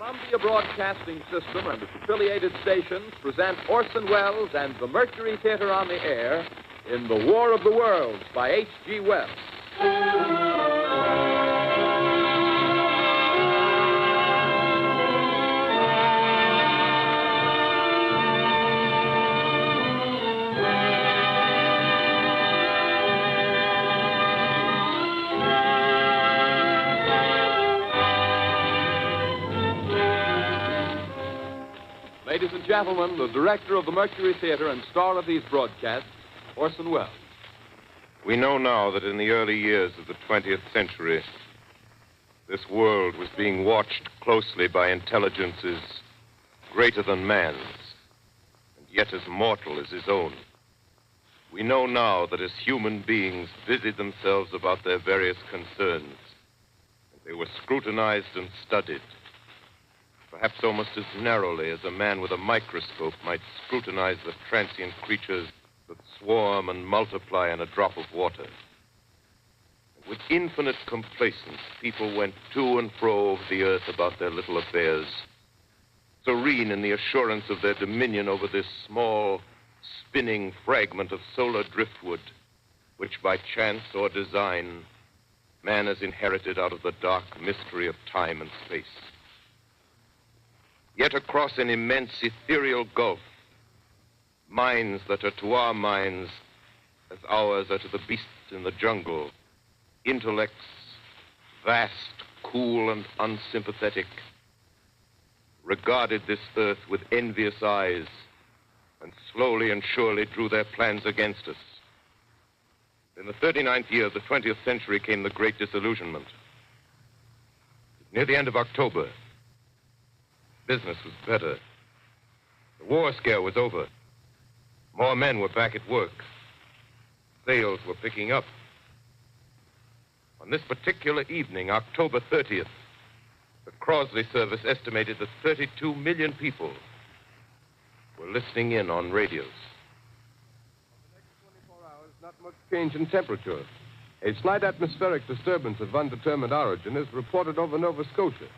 Columbia Broadcasting System and its affiliated stations present Orson Welles and the Mercury Theater on the Air in The War of the Worlds by H.G. Wells. Ladies and gentlemen, the director of the Mercury Theater and star of these broadcasts, Orson Welles. We know now that in the early years of the 20th century, this world was being watched closely by intelligences greater than man's, and yet as mortal as his own. We know now that as human beings busied themselves about their various concerns, they were scrutinized and studied, perhaps almost as narrowly as a man with a microscope might scrutinize the transient creatures that swarm and multiply in a drop of water. With infinite complacence, people went to and fro over the earth about their little affairs, serene in the assurance of their dominion over this small, spinning fragment of solar driftwood, which by chance or design, man has inherited out of the dark mystery of time and space. Yet across an immense ethereal gulf, minds that are to our minds as ours are to the beasts in the jungle, intellects vast, cool, and unsympathetic, regarded this earth with envious eyes and slowly and surely drew their plans against us. In the 39th year of the 20th century came the Great Disillusionment. Near the end of October, business was better. The war scare was over. More men were back at work. Sales were picking up. On this particular evening, October 30th, the Crosley service estimated that 32 million people were listening in on radios. For the next 24 hours, not much change in temperature. A slight atmospheric disturbance of undetermined origin is reported over Nova Scotia,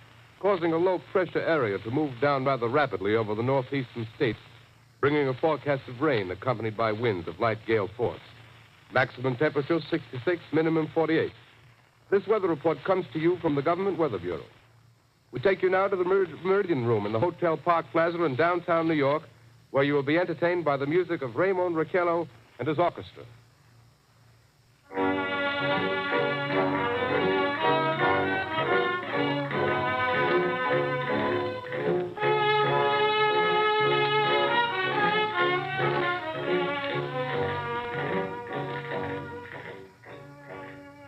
causing a low-pressure area to move down rather rapidly over the northeastern states, bringing a forecast of rain accompanied by winds of light gale force. Maximum temperature 66, minimum 48. This weather report comes to you from the Government Weather Bureau. We take you now to the Meridian Room in the Hotel Park Plaza in downtown New York, where you will be entertained by the music of Raymond Raquello and his orchestra.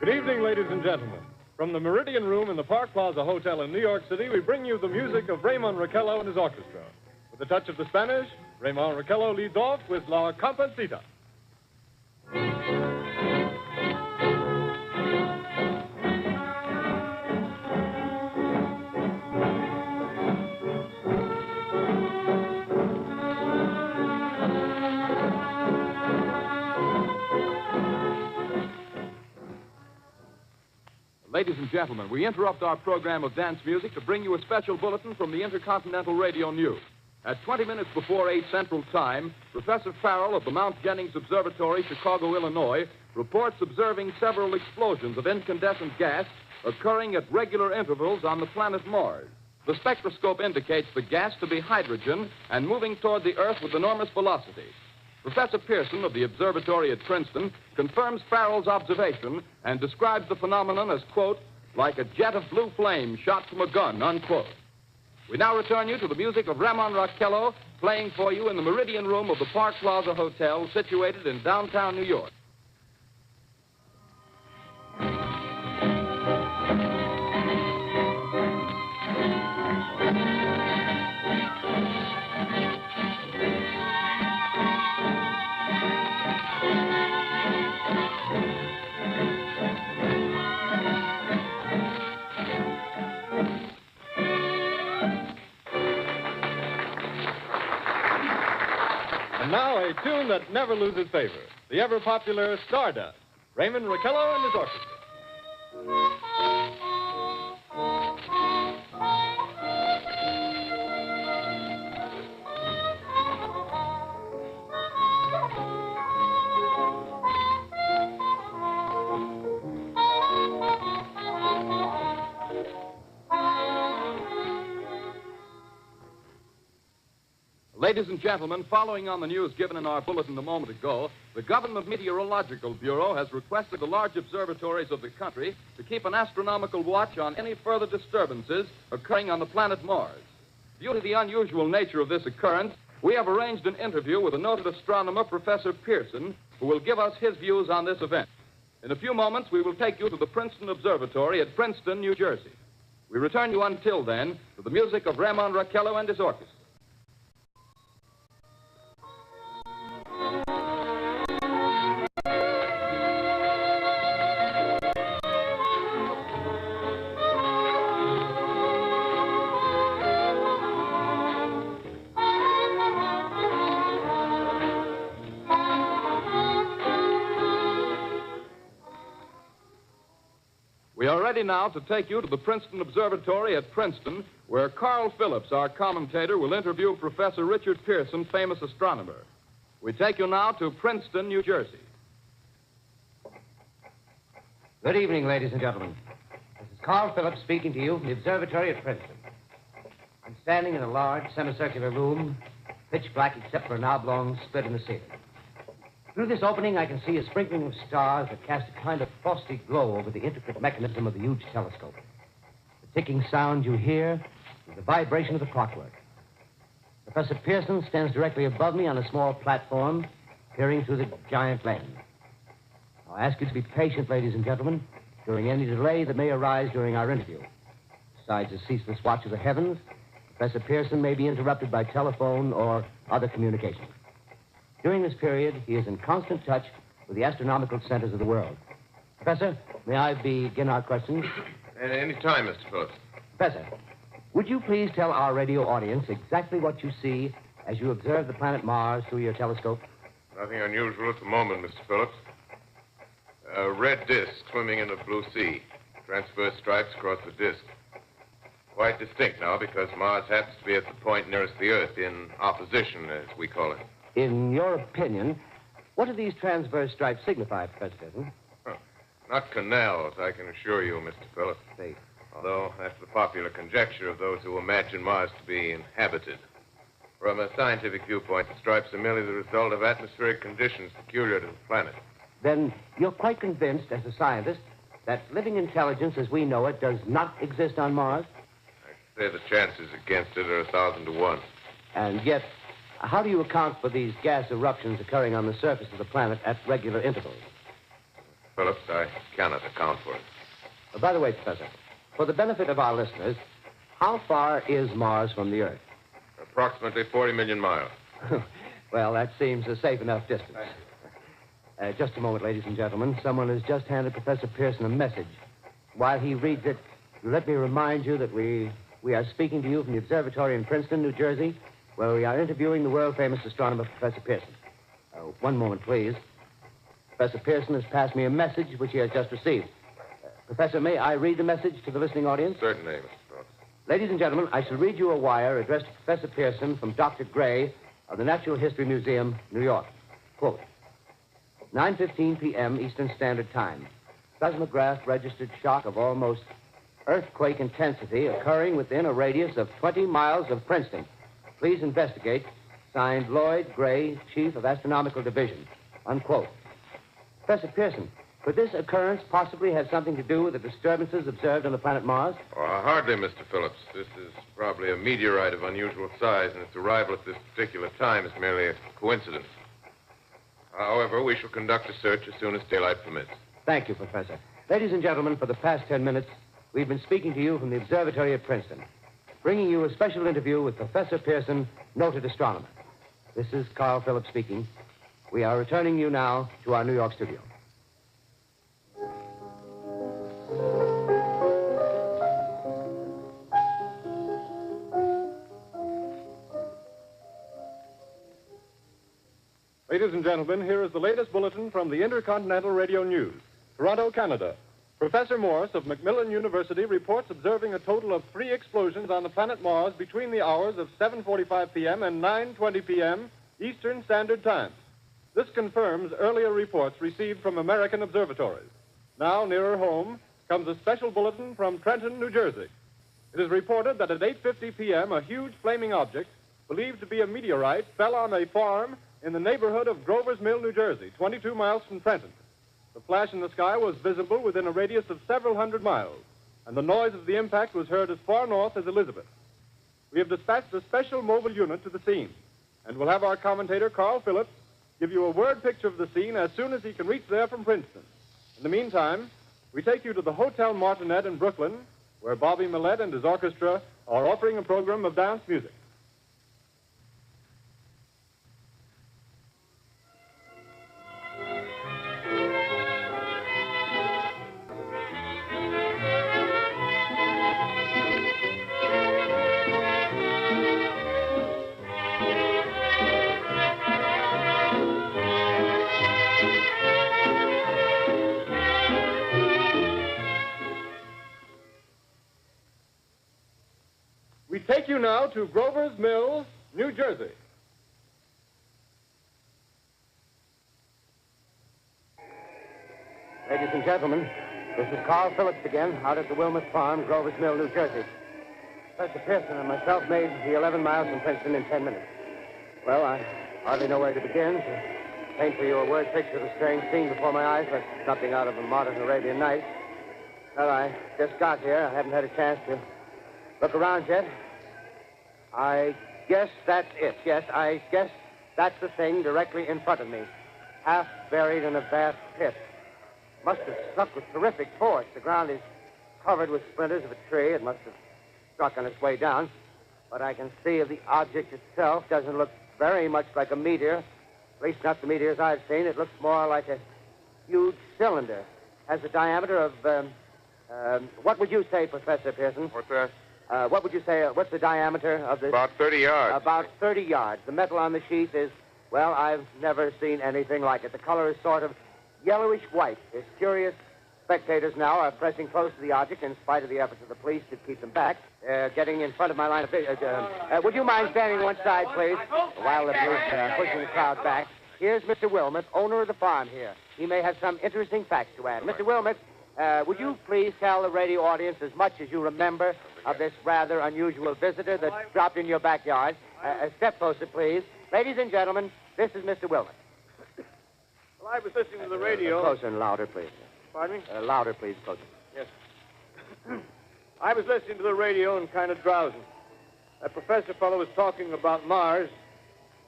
Good evening, ladies and gentlemen. From the Meridian Room in the Park Plaza Hotel in New York City, we bring you the music of Raymond Raquello and his orchestra. With a touch of the Spanish, Raymond Raquello leads off with La Comparsita. Ladies and gentlemen, we interrupt our program of dance music to bring you a special bulletin from the Intercontinental Radio News. At 20 minutes before 8 Central Time, Professor Farrell of the Mount Jennings Observatory, Chicago, Illinois, reports observing several explosions of incandescent gas occurring at regular intervals on the planet Mars. The spectroscope indicates the gas to be hydrogen and moving toward the Earth with enormous velocity. Professor Pearson of the observatory at Princeton confirms Farrell's observation and describes the phenomenon as, quote, like a jet of blue flame shot from a gun, unquote. We now return you to the music of Raymond Raquello, playing for you in the Meridian Room of the Park Plaza Hotel, situated in downtown New York. And now a tune that never loses favor, the ever-popular Stardust, Raymond Raquello and his orchestra. Ladies and gentlemen, following on the news given in our bulletin a moment ago, the Government Meteorological Bureau has requested the large observatories of the country to keep an astronomical watch on any further disturbances occurring on the planet Mars. Due to the unusual nature of this occurrence, we have arranged an interview with a noted astronomer, Professor Pearson, who will give us his views on this event. In a few moments, we will take you to the Princeton Observatory at Princeton, New Jersey. We return you until then to the music of Ramon Raquello and his orchestra. We are ready now to take you to the Princeton Observatory at Princeton, where Carl Phillips, our commentator, will interview Professor Richard Pearson, famous astronomer. We take you now to Princeton, New Jersey. Good evening, ladies and gentlemen. This is Carl Phillips speaking to you from the observatory at Princeton. I'm standing in a large semicircular room, pitch black except for an oblong split in the ceiling. Through this opening, I can see a sprinkling of stars that cast a kind of frosty glow over the intricate mechanism of the huge telescope. The ticking sound you hear is the vibration of the clockwork. Professor Pearson stands directly above me on a small platform, peering through the giant lens. I'll ask you to be patient, ladies and gentlemen, during any delay that may arise during our interview. Besides the ceaseless watch of the heavens, Professor Pearson may be interrupted by telephone or other communication. During this period, he is in constant touch with the astronomical centers of the world. Professor, may I begin our questions? At any time, Mr. Phillips. Professor, would you please tell our radio audience exactly what you see as you observe the planet Mars through your telescope? Nothing unusual at the moment, Mr. Phillips. A red disk swimming in a blue sea. Transverse stripes across the disk. Quite distinct now because Mars happens to be at the point nearest the Earth, in opposition, as we call it. In your opinion, what do these transverse stripes signify, Professor Pearson? Not canals, I can assure you, Mr. Phillips. They... Although that's the popular conjecture of those who imagine Mars to be inhabited. From a scientific viewpoint, the stripes are merely the result of atmospheric conditions peculiar to the planet. Then you're quite convinced, as a scientist, that living intelligence as we know it does not exist on Mars? I'd say the chances against it are 1,000 to 1. And yet, how do you account for these gas eruptions occurring on the surface of the planet at regular intervals? Phillips, I cannot account for it. By the way, Professor, for the benefit of our listeners, how far is Mars from the Earth? Approximately 40 million miles. Well, that seems a safe enough distance. Just a moment, ladies and gentlemen. Someone has just handed Professor Pearson a message. While he reads it, let me remind you that we are speaking to you from the observatory in Princeton, New Jersey, where we are interviewing the world-famous astronomer, Professor Pearson. One moment, please. Professor Pearson has passed me a message which he has just received. Professor, may I read the message to the listening audience? Certainly, Mr. Phillips. Ladies and gentlemen, I shall read you a wire addressed to Professor Pearson from Dr. Gray of the Natural History Museum, New York. Quote, 9:15 p.m. Eastern Standard Time. Seismograph registered shock of almost earthquake intensity occurring within a radius of 20 miles of Princeton. Please investigate. Signed, Lloyd Gray, Chief of Astronomical Division. Unquote. Professor Pearson, could this occurrence possibly have something to do with the disturbances observed on the planet Mars? Oh, hardly, Mr. Phillips. This is probably a meteorite of unusual size, and its arrival at this particular time is merely a coincidence. However, we shall conduct a search as soon as daylight permits. Thank you, Professor. Ladies and gentlemen, for the past 10 minutes, we've been speaking to you from the observatory at Princeton, bringing you a special interview with Professor Pearson, noted astronomer. This is Carl Phillips speaking. We are returning you now to our New York studio. Ladies and gentlemen, here is the latest bulletin from the Intercontinental Radio News. Toronto, Canada. Professor Morse of Macmillan University reports observing a total of 3 explosions on the planet Mars between the hours of 7:45 p.m. and 9:20 p.m. Eastern Standard Time. This confirms earlier reports received from American observatories. Now, nearer home, comes a special bulletin from Trenton, New Jersey. It is reported that at 8:50 p.m., a huge flaming object, believed to be a meteorite, fell on a farm in the neighborhood of Grover's Mill, New Jersey, 22 miles from Trenton. The flash in the sky was visible within a radius of several hundred miles, and the noise of the impact was heard as far north as Elizabeth. We have dispatched a special mobile unit to the scene, and we'll have our commentator, Carl Phillips, give you a word picture of the scene as soon as he can reach there from Princeton. In the meantime, we take you to the Hotel Martinet in Brooklyn, where Bobby Millett and his orchestra are offering a program of dance music. We take you now to Grover's Mill, New Jersey. Ladies and gentlemen, this is Carl Phillips again, out at the Wilmot Farm, Grover's Mill, New Jersey. Professor Pearson and myself made the 11 miles from Princeton in 10 minutes. Well, I hardly know where to begin to paint for you a word picture of the strange scene before my eyes, but something out of a modern Arabian Nights. Well, I just got here. I haven't had a chance to look around yet. I guess that's it. Yes, I guess that's the thing directly in front of me, half buried in a vast pit. Must have struck with terrific force. The ground is covered with splinters of a tree. It must have struck on its way down. But I can see the object itself doesn't look very much like a meteor. At least not the meteors I've seen. It looks more like a huge cylinder. Has a diameter of, what would you say, Professor Pearson? What's that? What would you say, what's the diameter of this? About 30 yards. About 30 yards. The metal on the sheath is, well, I've never seen anything like it. The color is sort of yellowish white. There's curious spectators now are pressing close to the object in spite of the efforts of the police to keep them back. Getting in front of my line of vision. Would you mind standing one side, please, while the police are pushing the crowd back? Here's Mr. Wilmot, owner of the farm here. He may have some interesting facts to add. Mr. Wilmot, would you please tell the radio audience as much as you remember of this rather unusual visitor that dropped in your backyard? Step closer, please. Ladies and gentlemen, this is Mr. Wilmot. Well, I was listening to the radio. Closer and louder, please. Pardon me? Louder, please, closer. Yes. I was listening to the radio and kind of drowsing. That professor fellow was talking about Mars,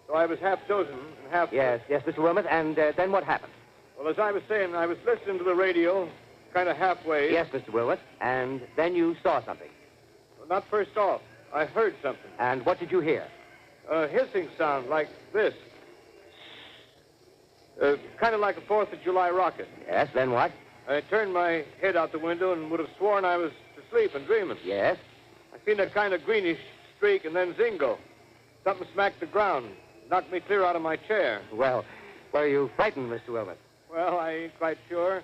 so I was half dozing and half... Yes, Mr. Wilmot, and then what happened? Well, as I was saying, I was listening to the radio, kind of halfway. Yes, Mr. Wilmot, and then you saw something. Well, not first off. I heard something. And what did you hear? A hissing sound like this. Kind of like a 4th of July rocket. Yes, then what? I turned my head out the window and would have sworn I was asleep and dreaming. Yes? I seen a kind of greenish streak and then zingo. Something smacked the ground, knocked me clear out of my chair. Well, were you frightened, Mr. Wilmot? Well, I ain't quite sure.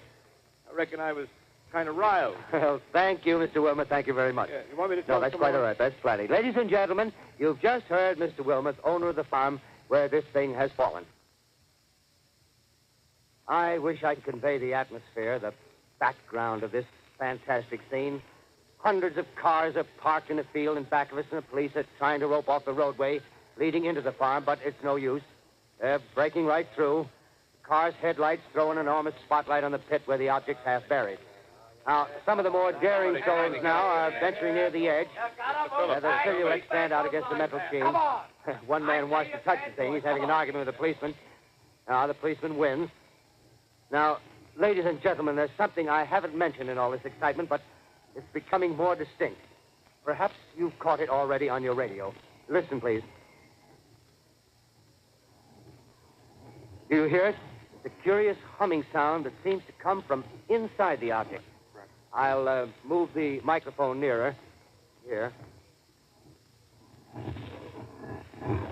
I reckon I was kind of riled. Well, thank you, Mr. Wilmot. Thank you very much. Yeah, you want me to tell No, that's quite all right. That's plenty. Ladies and gentlemen, you've just heard Mr. Wilmot, owner of the farm where this thing has fallen. I wish I could convey the atmosphere, the background of this fantastic scene. Hundreds of cars are parked in a field in back of us, and the police are trying to rope off the roadway leading into the farm, but it's no use. They're breaking right through. The car's headlights throw an enormous spotlight on the pit where the object's half buried. Now, some of the more daring souls now are venturing near the edge. The silhouettes stand out against the metal sheen. One man wants to touch the thing. He's having an argument with the policeman. Now, the policeman wins. Now, ladies and gentlemen, there's something I haven't mentioned in all this excitement, but it's becoming more distinct. Perhaps you've caught it already on your radio. Listen, please. Do you hear it? It's a curious humming sound that seems to come from inside the object. I'll move the microphone nearer. Here.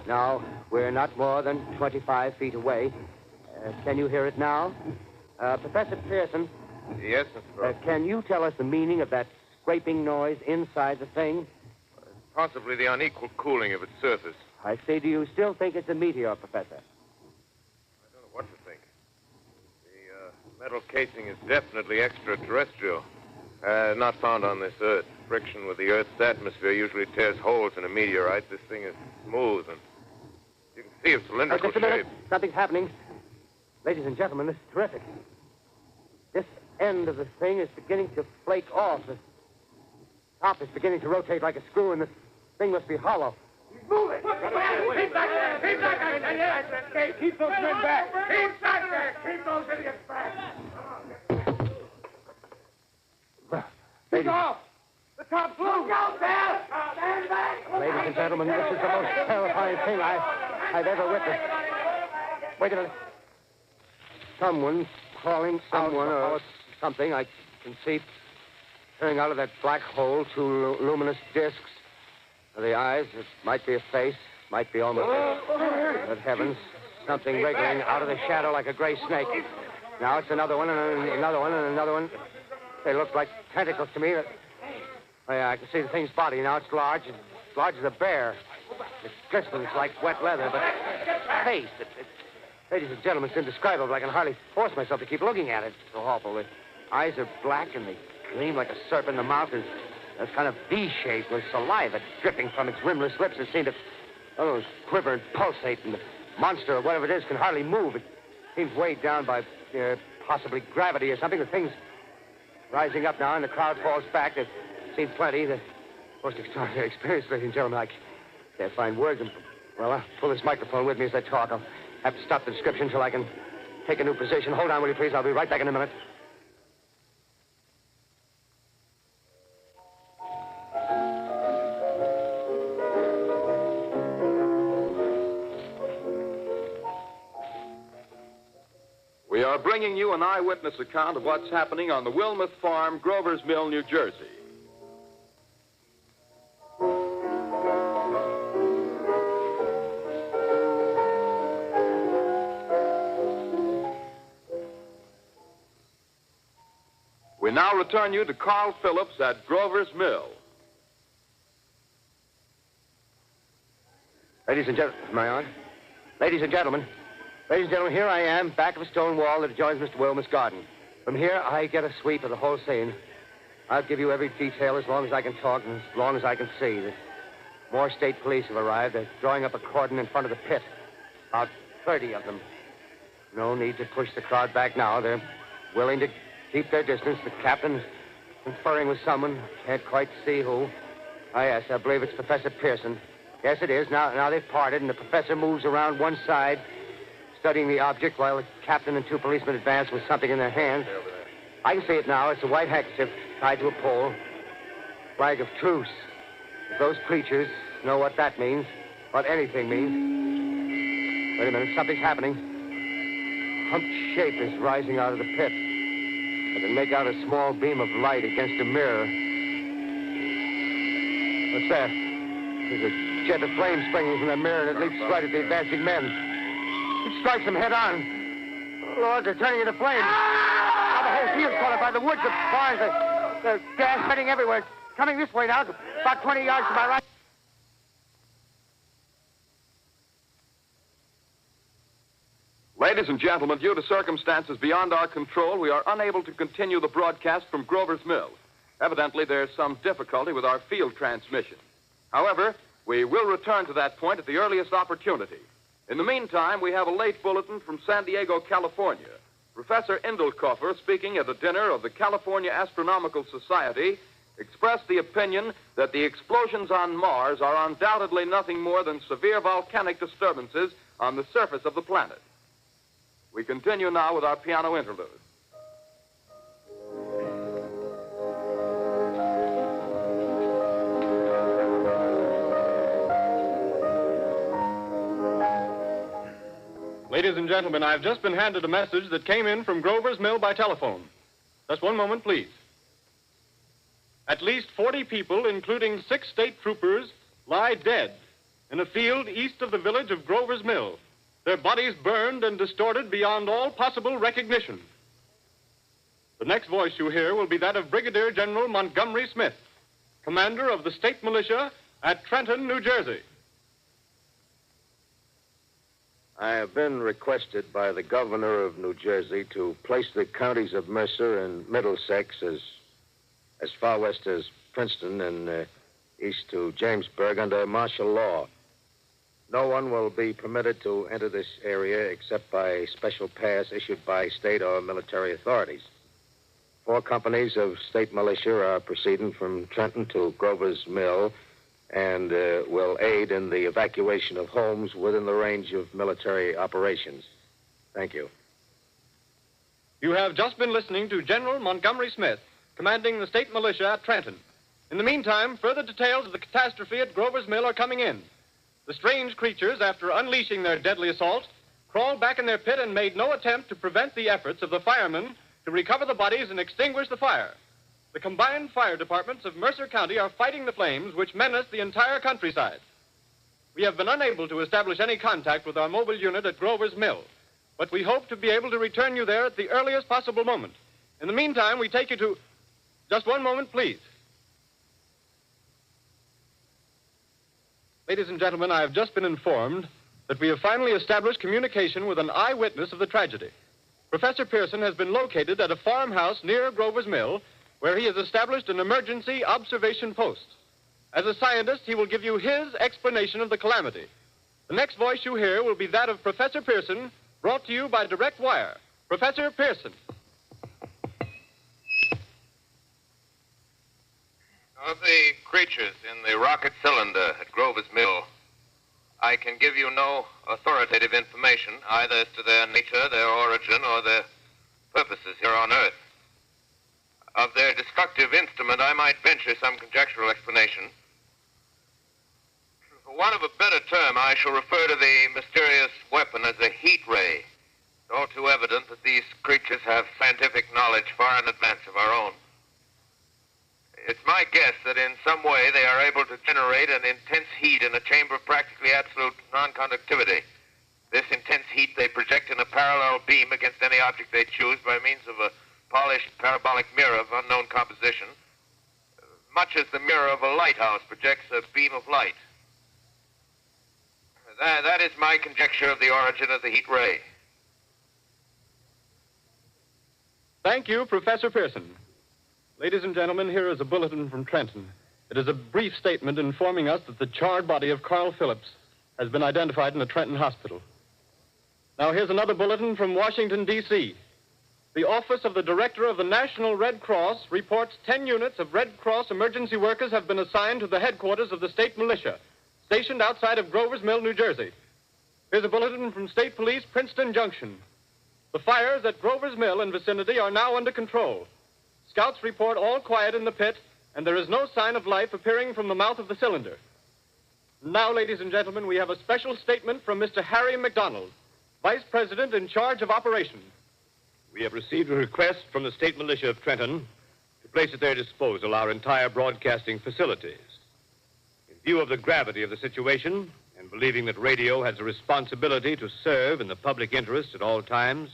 Now, we're not more than 25 feet away. Can you hear it now? Professor Pearson. Yes, Mr. Brooks. Can you tell us the meaning of that scraping noise inside the thing? Possibly the unequal cooling of its surface. I say, do you still think it's a meteor, Professor? I don't know what to think. The metal casing is definitely extraterrestrial. Not found on this Earth. friction with the Earth's atmosphere usually tears holes in a meteorite. This thing is smooth, and you can see its cylindrical Just a minute. shape. Something's happening. Ladies and gentlemen, this is terrific. This end of the thing is beginning to flake off. The top is beginning to rotate like a screw, and the thing must be hollow. Move it! Keep back there! Keep back there! Keep those men back! Keep back there! Keep those idiots back! Take off! The top's loose! Look out there! Stand back! Ladies and gentlemen, this is the most terrifying thing I've ever witnessed. Wait a minute. Someone's calling someone or something. I can see coming out of that black hole two luminous discs. The eyes, it might be a face, might be almost Good heavens, something wriggling out of the shadow like a gray snake. Now it's another one, and another one, and another one. They look like tentacles to me. Oh, yeah, I can see the thing's body. Now it's large as a bear. It glistens like wet leather, but face, ladies and gentlemen, it's indescribable. I can hardly force myself to keep looking at it. It's so awful. The eyes are black, and they gleam like a serpent. The mouth is a kind of V-shape with saliva dripping from its rimless lips. It seemed to quiver and pulsate, and the monster, or whatever it is, can hardly move. It seems weighed down by possibly gravity or something. The thing's rising up now, and the crowd falls back. They've seen plenty. The most extraordinary experience, ladies and gentlemen. I can't find words. Well, I'll pull this microphone with me as I talk. I'll have to stop the description till I can take a new position. Hold on, will you, please? I'll be right back in a minute. We are bringing you an eyewitness account of what's happening on the Wilmuth Farm, Grover's Mill, New Jersey. We now return you to Carl Phillips at Grover's Mill. Ladies and gentlemen, am I on? Ladies and gentlemen, here I am, back of a stone wall that adjoins Mr. Wilmuth's garden. From here, I get a sweep of the whole scene. I'll give you every detail as long as I can talk and as long as I can see. The more state police have arrived. They're drawing up a cordon in front of the pit. About 30 of them. No need to push the crowd back now. They're willing to keep their distance. The captain's conferring with someone. Can't quite see who. Ah, yes, I believe it's Professor Pearson. Yes, it is. Now they've parted, and the professor moves around one side, studying the object while the captain and two policemen advance with something in their hands. I can see it now. It's a white handkerchief tied to a pole. Flag of truce. If those preachers know what that means, what anything means. Wait a minute. Something's happening. A humped shape is rising out of the pit. I can make out a small beam of light against a mirror. What's that? There's a jet of flame springing from the mirror, and it leaps right at the advancing men. It strikes them head on. Oh, Lord, they're turning into flames. Now the whole field's caught up by the woods, the barns, the gas spreading everywhere. It's coming this way now, about 20 yards to my right. Ladies and gentlemen, due to circumstances beyond our control, we are unable to continue the broadcast from Grover's Mill. Evidently, there's some difficulty with our field transmission. However, we will return to that point at the earliest opportunity. In the meantime, we have a late bulletin from San Diego, California. Professor Indelkoffer, speaking at a dinner of the California Astronomical Society, expressed the opinion that the explosions on Mars are undoubtedly nothing more than severe volcanic disturbances on the surface of the planet. We continue now with our piano interlude. Ladies and gentlemen, I've just been handed a message that came in from Grover's Mill by telephone. Just one moment, please. At least 40 people, including 6 state troopers, lie dead in a field east of the village of Grover's Mill. Their bodies burned and distorted beyond all possible recognition. The next voice you hear will be that of Brigadier General Montgomery Smith, commander of the state militia at Trenton, New Jersey. I have been requested by the governor of New Jersey to place the counties of Mercer and Middlesex as as far west as Princeton and east to Jamesburg under martial law. No one will be permitted to enter this area except by special pass issued by state or military authorities. 4 companies of state militia are proceeding from Trenton to Grover's Mill and will aid in the evacuation of homes within the range of military operations. Thank you. You have just been listening to General Montgomery Smith, commanding the state militia at Trenton. In the meantime, further details of the catastrophe at Grover's Mill are coming in. The strange creatures, after unleashing their deadly assault, crawled back in their pit and made no attempt to prevent the efforts of the firemen to recover the bodies and extinguish the fire. The combined fire departments of Mercer County are fighting the flames which menace the entire countryside. We have been unable to establish any contact with our mobile unit at Grover's Mill, but we hope to be able to return you there at the earliest possible moment. In the meantime, we take you to... Just one moment, please. Ladies and gentlemen, I have just been informed that we have finally established communication with an eyewitness of the tragedy. Professor Pearson has been located at a farmhouse near Grover's Mill, where he has established an emergency observation post. As a scientist, he will give you his explanation of the calamity. The next voice you hear will be that of Professor Pearson, brought to you by direct wire. Professor Pearson. Of the creatures in the rocket cylinder at Grover's Mill, I can give you no authoritative information, either as to their nature, their origin, or their purposes here on Earth. Of their destructive instrument, I might venture some conjectural explanation. For want of a better term, I shall refer to the mysterious weapon as a heat ray. It's all too evident that these creatures have scientific knowledge far in advance of our own. It's my guess that in some way they are able to generate an intense heat in a chamber of practically absolute non-conductivity. This intense heat they project in a parallel beam against any object they choose by means of a polished parabolic mirror of unknown composition, much as the mirror of a lighthouse projects a beam of light. That is my conjecture of the origin of the heat ray. Thank you, Professor Pearson. Ladies and gentlemen, here is a bulletin from Trenton. It is a brief statement informing us that the charred body of Carl Phillips has been identified in a Trenton hospital. Now, here's another bulletin from Washington, D.C. The Office of the Director of the National Red Cross reports 10 units of Red Cross emergency workers have been assigned to the headquarters of the state militia, stationed outside of Grover's Mill, New Jersey. Here's a bulletin from State Police, Princeton Junction. The fires at Grover's Mill and vicinity are now under control. Scouts report all quiet in the pit, and there is no sign of life appearing from the mouth of the cylinder. Now, ladies and gentlemen, we have a special statement from Mr. Harry McDonald, Vice President in charge of operations. We have received a request from the state militia of Trenton to place at their disposal our entire broadcasting facilities. In view of the gravity of the situation, and believing that radio has a responsibility to serve in the public interest at all times,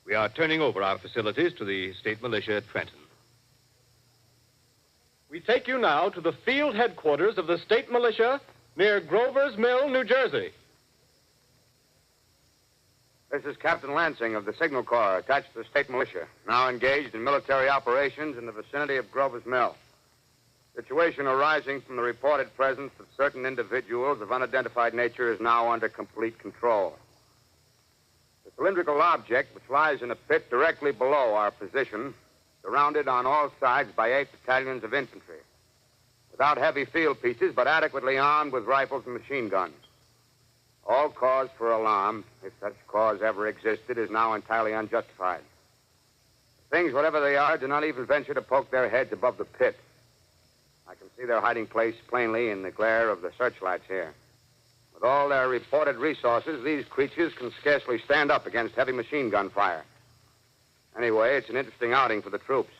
we are turning over our facilities to the state militia at Trenton. We take you now to the field headquarters of the state militia near Grover's Mill, New Jersey. This is Captain Lansing of the Signal Corps, attached to the state militia, now engaged in military operations in the vicinity of Grover's Mill. Situation arising from the reported presence of certain individuals of unidentified nature is now under complete control. The cylindrical object, which lies in a pit directly below our position, surrounded on all sides by 8 battalions of infantry, without heavy field pieces, but adequately armed with rifles and machine guns. All cause for alarm, if such cause ever existed, is now entirely unjustified. Things, whatever they are, do not even venture to poke their heads above the pit. I can see their hiding place plainly in the glare of the searchlights here. With all their reported resources, these creatures can scarcely stand up against heavy machine gun fire. Anyway, it's an interesting outing for the troops.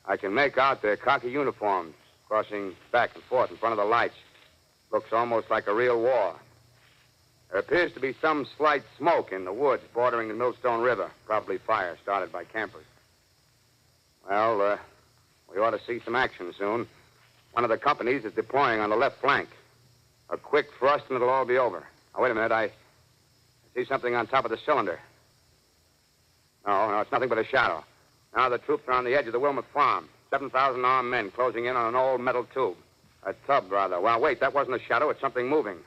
I can make out their khaki uniforms crossing back and forth in front of the lights. Looks almost like a real war. There appears to be some slight smoke in the woods bordering the Millstone River, probably fire started by campers. Well, we ought to see some action soon. One of the companies is deploying on the left flank. A quick thrust and it'll all be over. Now, wait a minute. I see something on top of the cylinder. No, it's nothing but a shadow. Now the troops are on the edge of the Wilmot farm. 7,000 armed men closing in on an old metal tube. A tub, rather. Well, wait, that wasn't a shadow. It's something moving.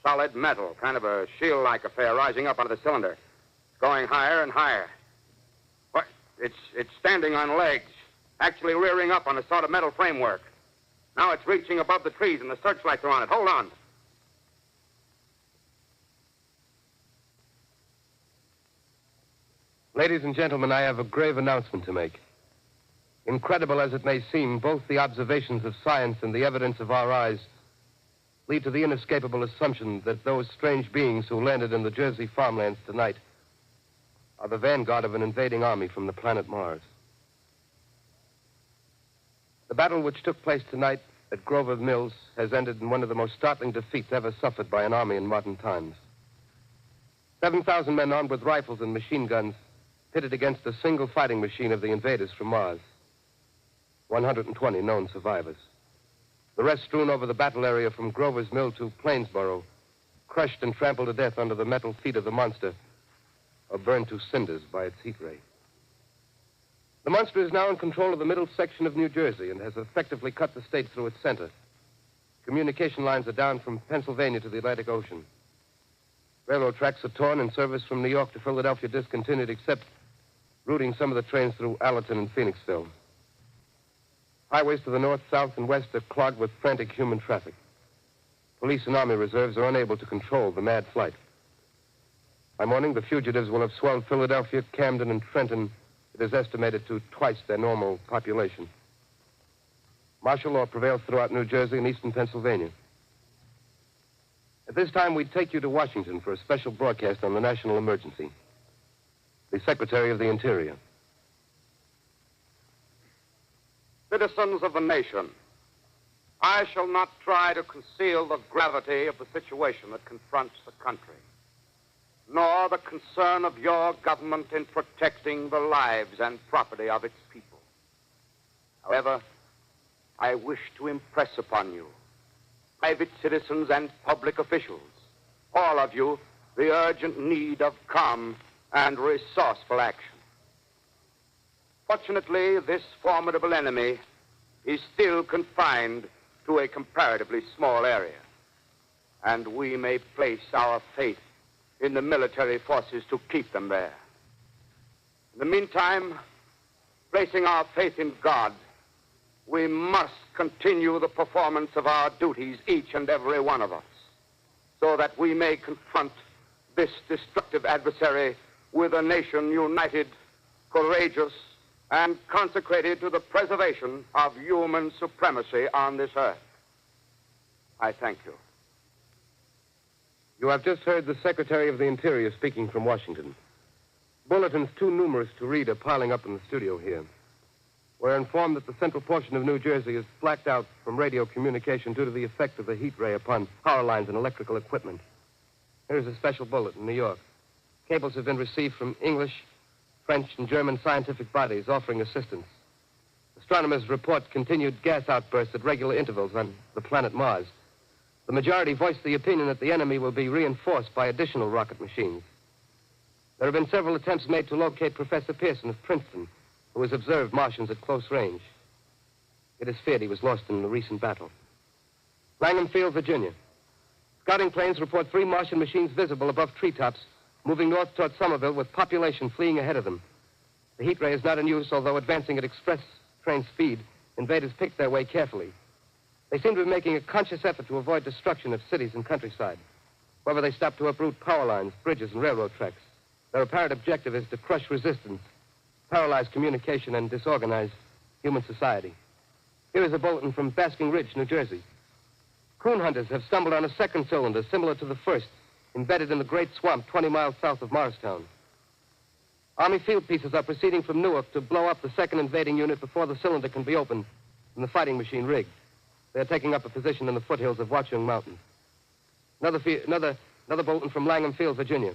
Solid metal, kind of a shield-like affair rising up out of the cylinder. It's going higher and higher. What? It's standing on legs, actually rearing up on a sort of metal framework. Now it's reaching above the trees and the searchlights are on it. Hold on. Ladies and gentlemen, I have a grave announcement to make. Incredible as it may seem, both the observations of science and the evidence of our eyes lead to the inescapable assumption that those strange beings who landed in the Jersey farmlands tonight are the vanguard of an invading army from the planet Mars. The battle which took place tonight at Grover Mills has ended in one of the most startling defeats ever suffered by an army in modern times. 7,000 men armed with rifles and machine guns pitted against a single fighting machine of the invaders from Mars. 120 known survivors. The rest strewn over the battle area from Grover's Mill to Plainsboro, crushed and trampled to death under the metal feet of the monster, or burned to cinders by its heat ray. The monster is now in control of the middle section of New Jersey and has effectively cut the state through its center. Communication lines are down from Pennsylvania to the Atlantic Ocean. Railroad tracks are torn and service from New York to Philadelphia discontinued, except routing some of the trains through Allerton and Phoenixville. Highways to the north, south, and west are clogged with frantic human traffic. Police and army reserves are unable to control the mad flight. By morning, the fugitives will have swelled Philadelphia, Camden, and Trenton. It is estimated to twice their normal population. Martial law prevails throughout New Jersey and eastern Pennsylvania. At this time, we take you to Washington for a special broadcast on the national emergency. The Secretary of the Interior. Citizens of the nation, I shall not try to conceal the gravity of the situation that confronts the country, nor the concern of your government in protecting the lives and property of its people. However, I wish to impress upon you, private citizens and public officials, all of you, the urgent need of calm and resourceful action. Fortunately, this formidable enemy is still confined to a comparatively small area, and we may place our faith in the military forces to keep them there. In the meantime, placing our faith in God, we must continue the performance of our duties, each and every one of us, so that we may confront this destructive adversary with a nation united, courageous, and consecrated to the preservation of human supremacy on this earth. I thank you. You have just heard the Secretary of the Interior speaking from Washington. Bulletins too numerous to read are piling up in the studio here. We're informed that the central portion of New Jersey is blacked out from radio communication due to the effect of the heat ray upon power lines and electrical equipment. Here's a special bulletin in New York. Cables have been received from English, French, and German scientific bodies offering assistance. Astronomers report continued gas outbursts at regular intervals on the planet Mars. The majority voiced the opinion that the enemy will be reinforced by additional rocket machines. There have been several attempts made to locate Professor Pearson of Princeton, who has observed Martians at close range. It is feared he was lost in the recent battle. Langham Field, Virginia. Scouting planes report 3 Martian machines visible above treetops, moving north toward Somerville with population fleeing ahead of them. The heat ray is not in use, although advancing at express train speed, invaders picked their way carefully. They seem to be making a conscious effort to avoid destruction of cities and countryside. However, they stop to uproot power lines, bridges, and railroad tracks. Their apparent objective is to crush resistance, paralyze communication, and disorganize human society. Here is a bulletin from Basking Ridge, New Jersey. Coon hunters have stumbled on a second cylinder similar to the first, embedded in the great swamp 20 miles south of Morristown. Army field pieces are proceeding from Newark to blow up the second invading unit before the cylinder can be opened and the fighting machine rigged. They're taking up a position in the foothills of Watchung Mountain. Another bulletin from Langham Field, Virginia.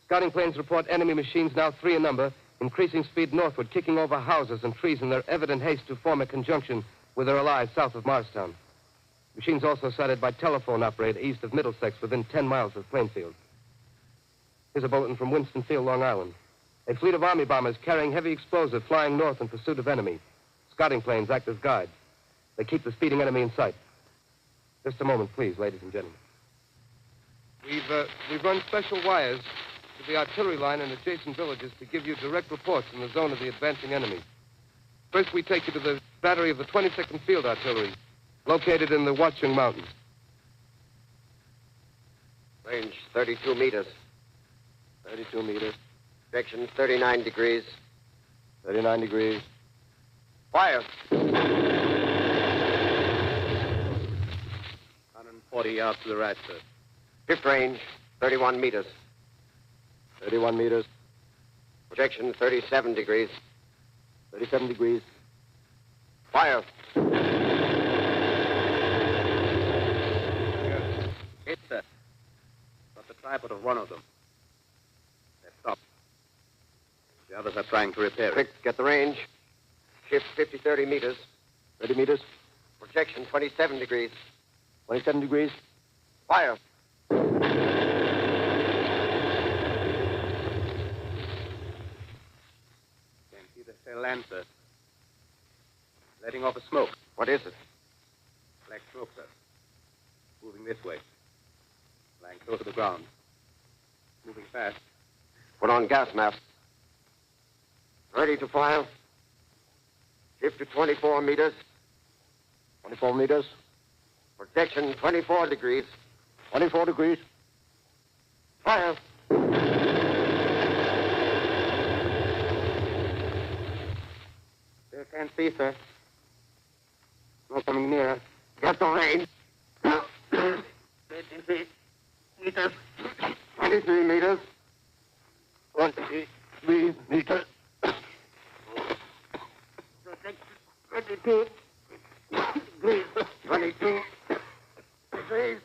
Scouting planes report enemy machines, now 3 in number, increasing speed northward, kicking over houses and trees in their evident haste to form a conjunction with their allies south of Morristown. Machines also sighted by telephone operator east of Middlesex within 10 miles of Plainfield. Here's a bulletin from Winston Field, Long Island. A fleet of Army bombers carrying heavy explosive flying north in pursuit of enemy. Scouting planes act as guides. They keep the speeding enemy in sight. Just a moment, please, ladies and gentlemen. We've run special wires to the artillery line and adjacent villages to give you direct reports in the zone of the advancing enemy. First, we take you to the battery of the 22nd Field Artillery, located in the Watchung Mountains. Range 32 meters. 32 meters. Direction 39 degrees. 39 degrees. Fire. 140 yards to the right, sir. Fifth range 31 meters. 31 meters. Projection 37 degrees. 37 degrees. Fire. Hit, sir. Got the tripod of one of them. They've stopped. The others are trying to repair it. Quick, get the range. Shift 30 meters. 30 meters. Projection 27 degrees. 27 degrees. Fire. Can't see the cell land, sir. Letting off a smoke. What is it? Black smoke, sir. Moving this way. Lying close to the ground. Moving fast. Put on gas mask. Ready to fire. Shift to 24 meters. 24 meters. Projection 24 degrees. 24 degrees. Fire. Still can't see, sir. Smoke coming nearer. Get the range. 23 meters. 23 meters. 23 meters. 22 degrees. 22 degrees.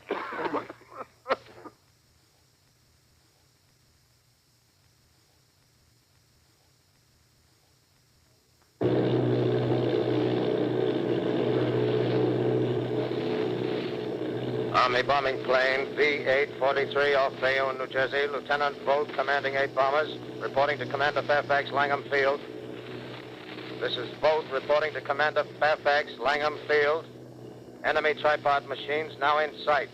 Army bombing plane B-843 off Bayonne, New Jersey. Lieutenant Volt, commanding 8 bombers, reporting to Commander Fairfax, Langham Field. This is Volt reporting to Commander Fairfax, Langham Field. Enemy tripod machines now in sight.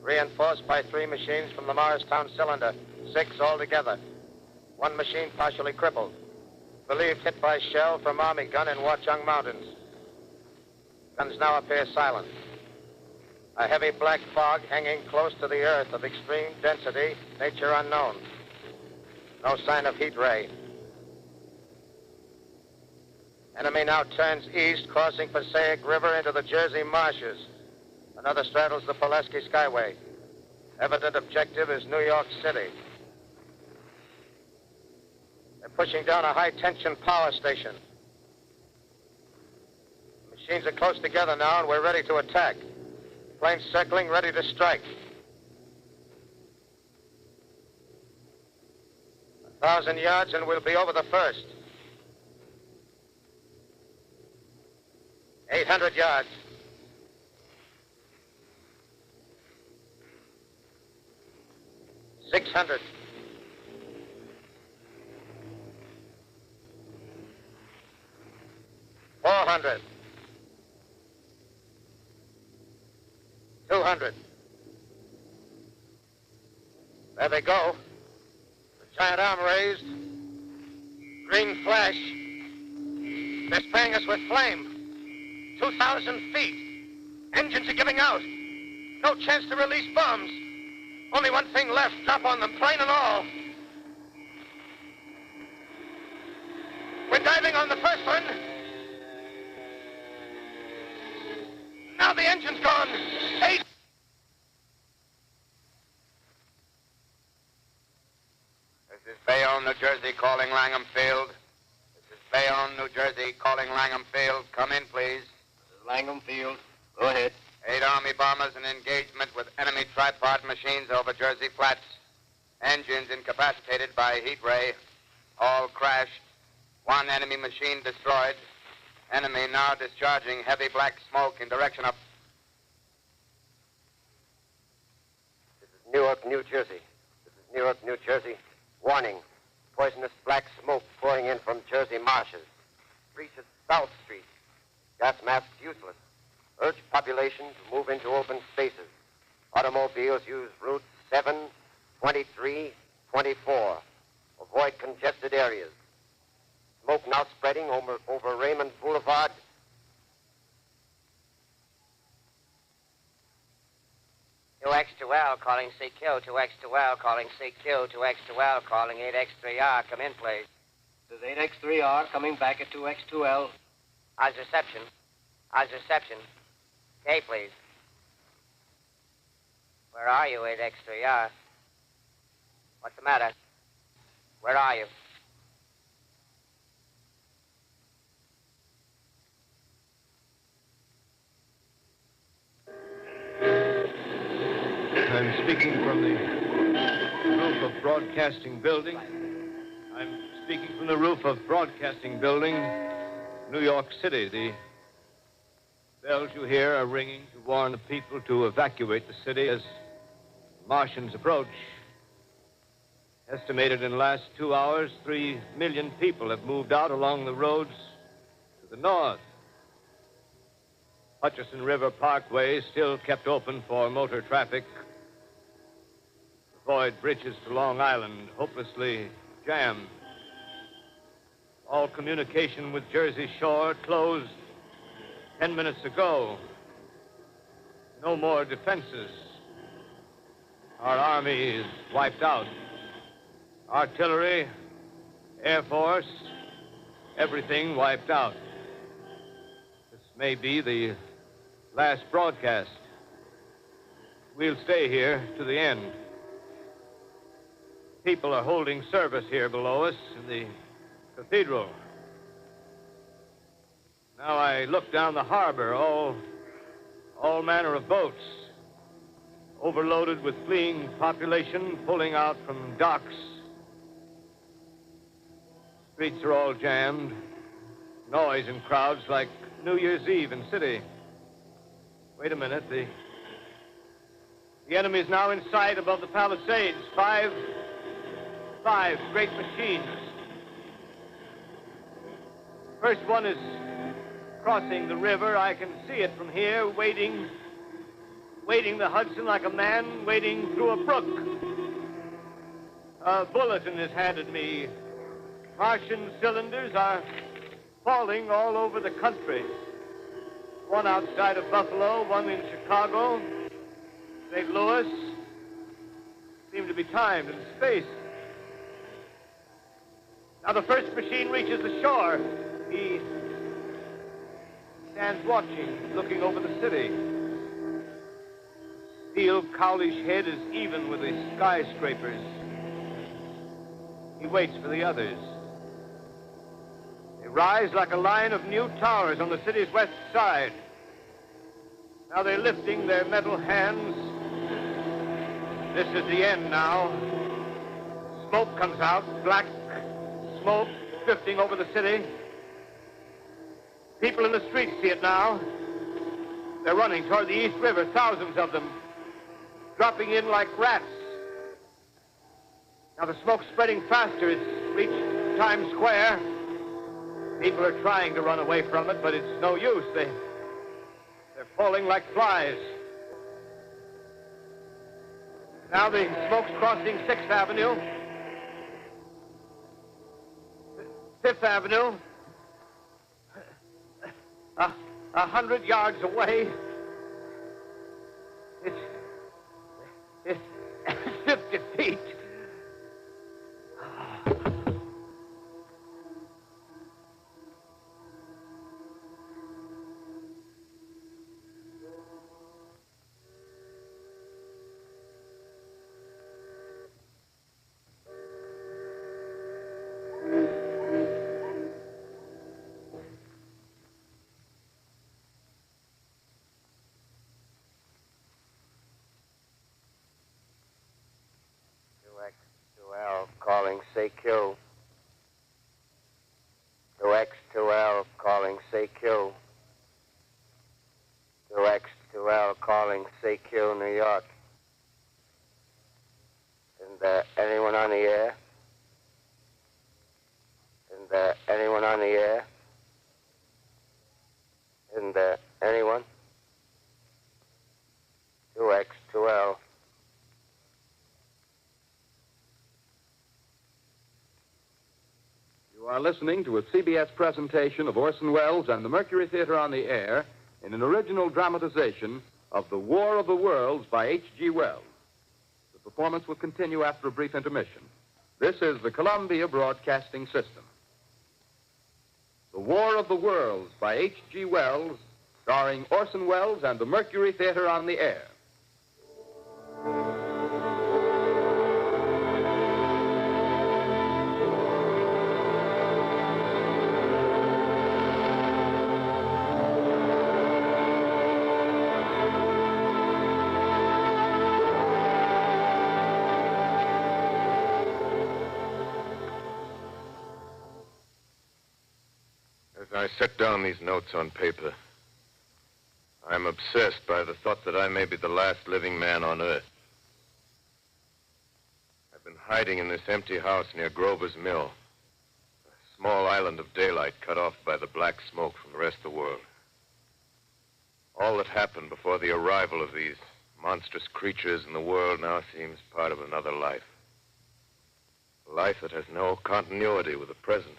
Reinforced by 3 machines from the Morristown cylinder. 6 altogether. 1 machine partially crippled. Believed hit by shell from Army gun in Watchung Mountains. Guns now appear silent. A heavy black fog hanging close to the earth of extreme density, nature unknown. No sign of heat ray. Enemy now turns east, crossing Passaic River into the Jersey marshes. Another straddles the Pulaski Skyway. Evident objective is New York City. They're pushing down a high-tension power station. The machines are close together now, and we're ready to attack. Planes circling, ready to strike. 1,000 yards, and we'll be over the first. 800 yards. 600. 400. 200. There they go. The giant arm raised. Green flash. They're spraying us with flame. 2,000 feet. Engines are giving out. No chance to release bombs. Only one thing left. Drop on them, plane and all. We're diving on the first one. Now the engine's gone. 8. This is Bayonne, New Jersey, calling Langham Field. This is Bayonne, New Jersey, calling Langham Field. Come in, please. This is Langham Field. Go ahead. 8 Army bombers in engagement with enemy tripod machines over Jersey Flats. Engines incapacitated by heat ray. All crashed. 1 enemy machine destroyed. Enemy now discharging heavy black smoke in direction of... This is Newark, New Jersey. This is Newark, New Jersey. Warning. poisonous black smoke pouring in from Jersey marshes. Reaches South Street. Gas masks useless. Urge population to move into open spaces. Automobiles use routes 7, 23, 24. Avoid congested areas. Smoke now spreading over Raymond Boulevard. To X2L, calling CQ. To X2L, calling CQ. To X2L, calling 8X3R. Come in, please. This is 8X3R coming back at 2X2L. How's reception? How's reception? Okay, please. Where are you, 8X3R? What's the matter? Where are you? I'm speaking from the roof of Broadcasting Building. I'm speaking from the roof of Broadcasting Building, New York City. The bells you hear are ringing to warn the people to evacuate the city as Martians approach. Estimated in the last 2 hours, 3 million people have moved out along the roads to the north. Hutchison River Parkway is still kept open for motor traffic. Avoid bridges to Long Island, hopelessly jammed. All communication with Jersey Shore closed 10 minutes ago. No more defenses. Our army is wiped out. Artillery, Air Force, everything wiped out. This may be the last broadcast. We'll stay here to the end. People are holding service here below us in the cathedral. Now I look down the harbor, all manner of boats, overloaded with fleeing population pulling out from docks. Streets are all jammed. Noise and crowds like New Year's Eve in city. Wait a minute. The enemy is now in sight above the Palisades. Five great machines. First one is crossing the river. I can see it from here, wading the Hudson like a man wading through a brook. A bulletin is handed me. Martian cylinders are falling all over the country. One outside of Buffalo, one in Chicago, St. Louis. Seem to be timed and spaced. Now the first machine reaches the shore. He stands watching, looking over the city. Steel cowlish head is even with the skyscrapers. He waits for the others. They rise like a line of new towers on the city's west side. Now they're lifting their metal hands. This is the end now. Smoke comes out, black smoke drifting over the city. People in the streets see it now. They're running toward the East River, thousands of them, dropping in like rats. Now the smoke's spreading faster. It's reached Times Square. People are trying to run away from it, but it's no use. They're falling like flies. Now the smoke's crossing 6th Avenue. 5th Avenue. 100 yards away. It's 50 feet. X2L calling CQ. To X2L calling CQ. To X2L calling CQ, New York. Isn't there anyone on the air? there anyone on the air? Isn't there anyone? 2X, 2L. You are listening to a CBS presentation of Orson Welles and the Mercury Theater on the Air in an original dramatization of The War of the Worlds by H.G. Wells. The performance will continue after a brief intermission. This is the Columbia Broadcasting System. The War of the Worlds by H.G. Wells, starring Orson Welles and the Mercury Theater on the Air. As I set down these notes on paper, I'm obsessed by the thought that I may be the last living man on Earth. I've been hiding in this empty house near Grover's Mill, a small island of daylight cut off by the black smoke from the rest of the world. All that happened before the arrival of these monstrous creatures in the world now seems part of another life. A life that has no continuity with the present.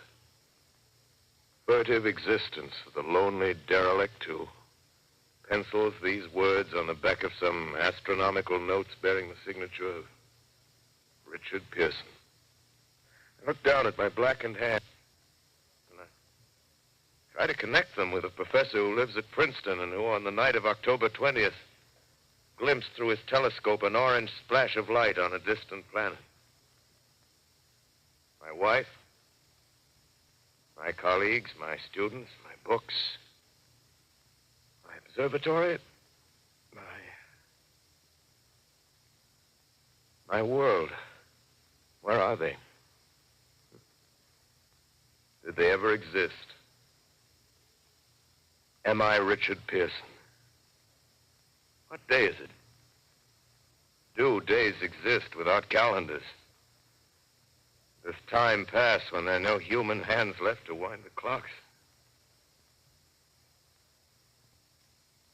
Furtive existence of the lonely derelict who pencils these words on the back of some astronomical notes bearing the signature of Richard Pearson. I look down at my blackened hand and I try to connect them with a professor who lives at Princeton and who, on the night of October 20th, glimpsed through his telescope an orange splash of light on a distant planet. My wife, my colleagues, my students, my books, my observatory, my world. Where are they? Did they ever exist? Am I Richard Pearson? What day is it? Do days exist without calendars? Does time pass when there are no human hands left to wind the clocks?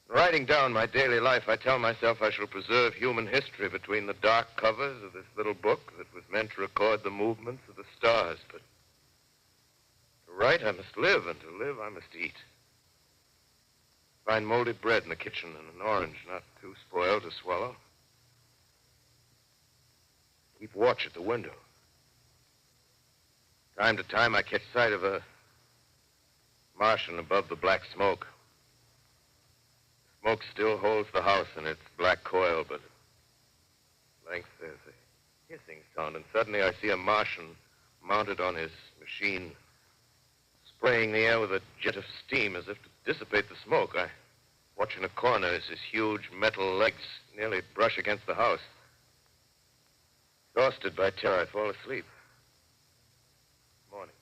In writing down my daily life, I tell myself I shall preserve human history between the dark covers of this little book that was meant to record the movements of the stars. But to write, I must live, and to live, I must eat. Find moldy bread in the kitchen and an orange not too spoiled to swallow. Keep watch at the window. Time to time, I catch sight of a Martian above the black smoke. Smoke still holds the house in its black coil, but at length there's a hissing sound, and suddenly I see a Martian mounted on his machine, spraying the air with a jet of steam as if to dissipate the smoke. I watch in a corner as his huge metal legs nearly brush against the house. Exhausted by terror, I fall asleep. Morning.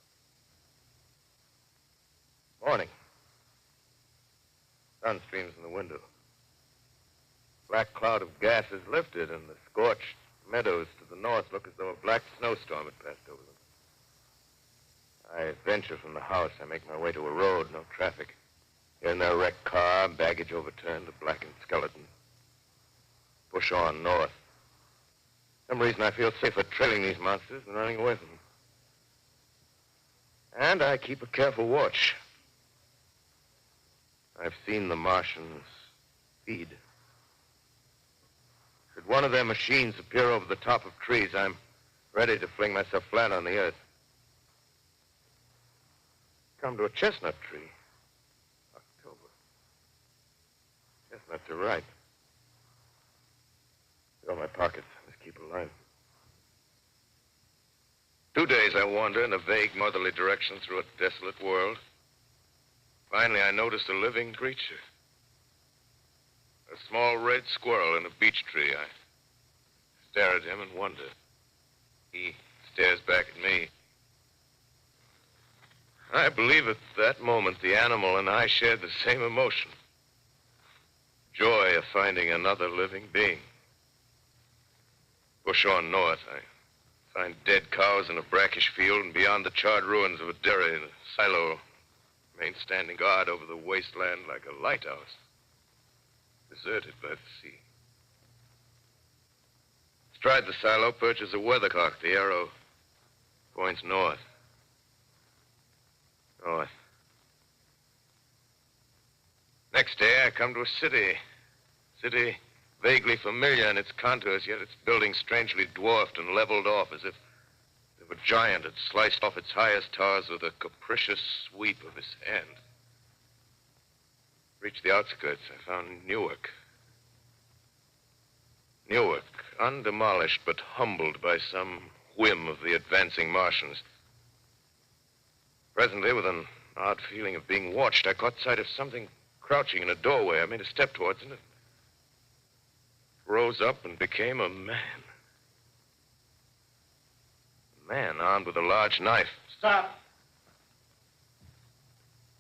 Morning. Sun streams in the window. Black cloud of gas is lifted, and the scorched meadows to the north look as though a black snowstorm had passed over them. I venture from the house. I make my way to a road, no traffic. Here and there, a wrecked car, baggage overturned, a blackened skeleton. Push on north. For some reason, I feel safer trailing these monsters than running away from them. And I keep a careful watch. I've seen the Martians feed. Should one of their machines appear over the top of trees, I'm ready to fling myself flat on the earth. Come to a chestnut tree. October. Chestnuts are ripe. Fill my pockets. Let's keep alive. 2 days I wander in a vague northerly direction through a desolate world. Finally, I notice a living creature. A small red squirrel in a beech tree. I stare at him and wonder. He stares back at me. I believe at that moment the animal and I shared the same emotion. Joy of finding another living being. Push on north. I Find dead cows in a brackish field, and beyond the charred ruins of a dairy and a silo, remain standing guard over the wasteland like a lighthouse, deserted by the sea. Astride the silo perches a weathercock. The arrow points north. North. Next day, I come to a city. City vaguely familiar in its contours, yet its buildings strangely dwarfed and leveled off as if a giant had sliced off its highest towers with a capricious sweep of his hand. Reached the outskirts, I found Newark. Newark, undemolished but humbled by some whim of the advancing Martians. Presently, with an odd feeling of being watched, I caught sight of something crouching in a doorway. I made a step towards it, and it rose up and became a man. A man armed with a large knife. Stop!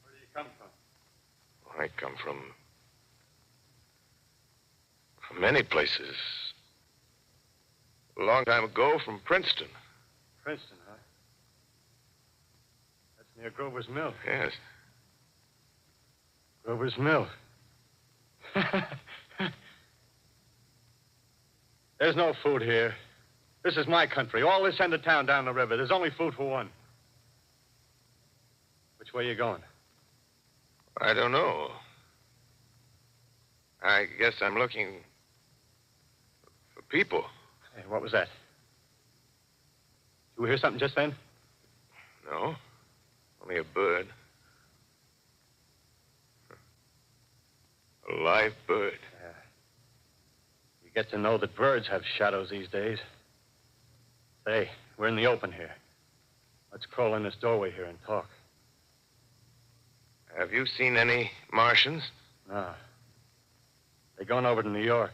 Where do you come from? I come from many places. A long time ago, from Princeton. Princeton, huh? That's near Grover's Mill. Yes. Grover's Mill. There's no food here. This is my country. All this end of town down the river. There's only food for one. Which way are you going? I don't know. I guess I'm looking for people. Hey, what was that? Did you hear something just then? No. Only a bird. A live bird. Yeah. You get to know that birds have shadows these days. Say, we're in the open here. Let's crawl in this doorway here and talk. Have you seen any Martians? No. They're going over to New York.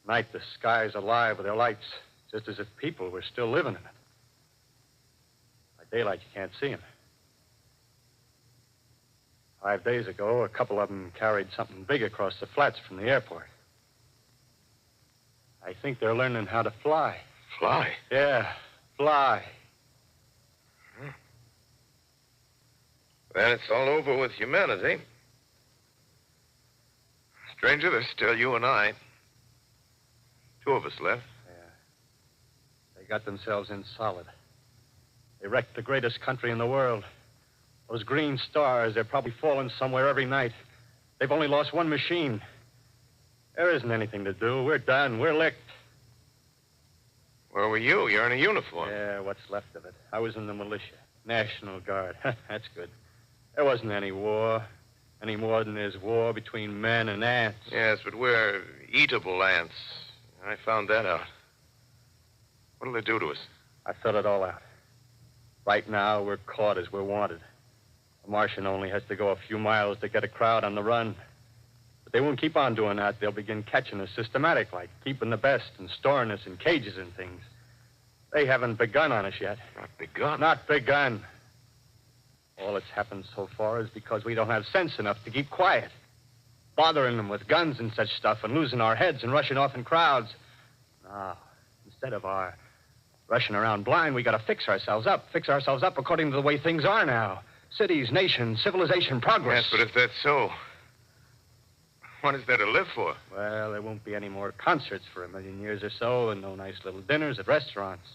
Night, the sky's alive with their lights, just as if people were still living in it. By daylight, you can't see them. 5 days ago, a couple of them carried something big across the flats from the airport. I think they're learning how to fly. Fly? Yeah, fly. Then it's all over with humanity. Stranger, there's still you and I. 2 of us left. Yeah. They got themselves in solid. They wrecked the greatest country in the world. Those green stars, they're probably falling somewhere every night. They've only lost one machine. There isn't anything to do. We're done. We're licked. Where were you? You're in a uniform. Yeah, what's left of it. I was in the militia. National Guard. That's good. There wasn't any war. Any more than there's war between men and ants. Yes, but we're eatable ants. I found that out. What'll they do to us? I thought it all out. Right now, we're caught as we're wanted. A Martian only has to go a few miles to get a crowd on the run. But they won't keep on doing that. They'll begin catching us systematic, like keeping the best and storing us in cages and things. They haven't begun on us yet. Not begun? Not begun. All that's happened so far is because we don't have sense enough to keep quiet. Bothering them with guns and such stuff and losing our heads and rushing off in crowds. Now, instead of our rushing around blind, we got to fix ourselves up. Fix ourselves up according to the way things are now. Cities, nations, civilization, progress. Yes, but if that's so, what is there to live for? Well, there won't be any more concerts for 1,000,000 years or so, and no nice little dinners at restaurants.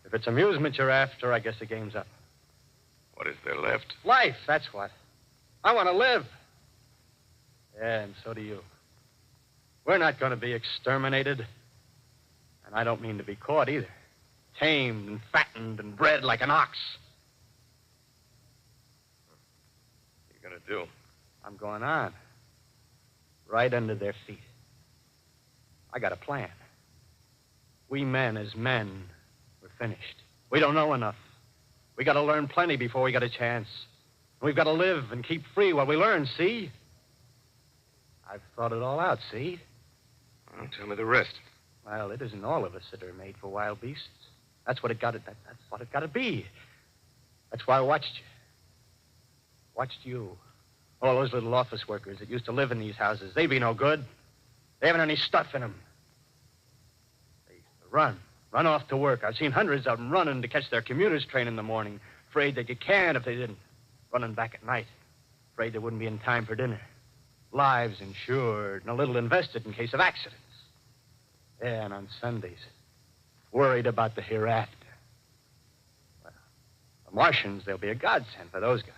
If it's amusement you're after, I guess the game's up. What is there left? Life, that's what. I want to live. Yeah, and so do you. We're not going to be exterminated. And I don't mean to be caught either. Tamed and fattened and bred like an ox. What are you going to do? I'm going on. Right under their feet. I got a plan. We men as men, we're finished. We don't know enough. We got to learn plenty before we got a chance. We've got to live and keep free while we learn, see? I've thought it all out, see? Well, tell me the rest. Well, it isn't all of us that are made for wild beasts. That's what it got to. That's what it got to be. That's why I watched you. Watched you. All those little office workers that used to live in these houses. They be no good. They haven't any stuff in them. They used to run. Run off to work. I've seen hundreds of them running to catch their commuter's train in the morning, afraid they'd get canned if they didn't. Running back at night, afraid they wouldn't be in time for dinner. Lives insured and a little invested in case of accidents. Yeah, and on Sundays, worried about the hereafter. Well, the Martians, they'll be a godsend for those guys.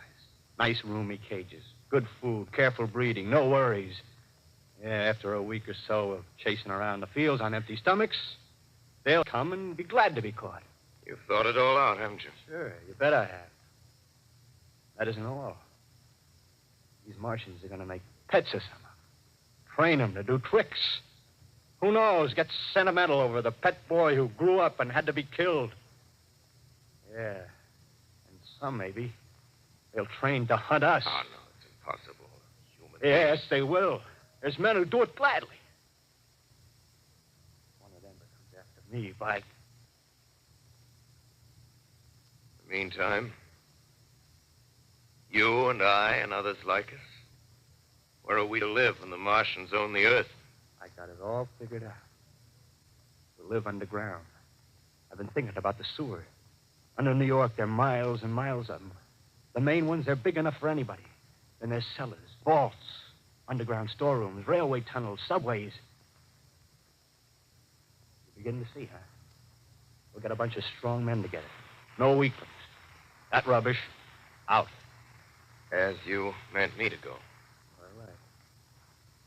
Nice, roomy cages, good food, careful breeding, no worries. Yeah, after a week or so of chasing around the fields on empty stomachs, they'll come and be glad to be caught. You've thought it all out, haven't you? Sure, you bet I have. That isn't all. These Martians are going to make pets of some of them. Train them to do tricks. Who knows? Get sentimental over the pet boy who grew up and had to be killed. Yeah. And some, maybe, they'll train to hunt us. Oh, no, it's impossible. Human Yes, they will. There's men who do it gladly. One of them that comes after me, by... In the meantime, you and I and others like us, where are we to live when the Martians own the Earth? I got it all figured out. We'll live underground. I've been thinking about the sewer. Under New York, there are miles and miles of them. The main ones, they're big enough for anybody. Then there's cellars, vaults, underground storerooms, railway tunnels, subways. You're beginning to see, huh? We'll get a bunch of strong men together. No weaklings. That rubbish, out. As you meant me to go. All right.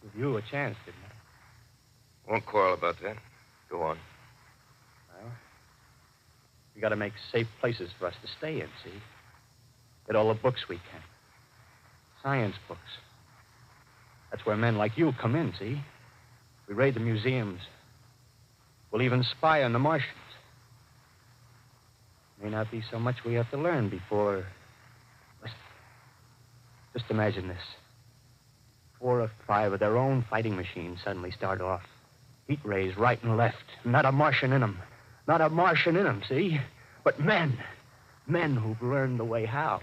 Give you a chance, didn't I? Won't quarrel about that. Go on. Well, we got to make safe places for us to stay in, see? Get all the books we can. Science books. That's where men like you come in, see? We raid the museums. We'll even spy on the Martians. May not be so much we have to learn before... Listen. Just imagine this. 4 or 5 of their own fighting machines suddenly start off. Heat rays right and left. Not a Martian in them. Not a Martian in them, see? But men. Men who've learned the way how.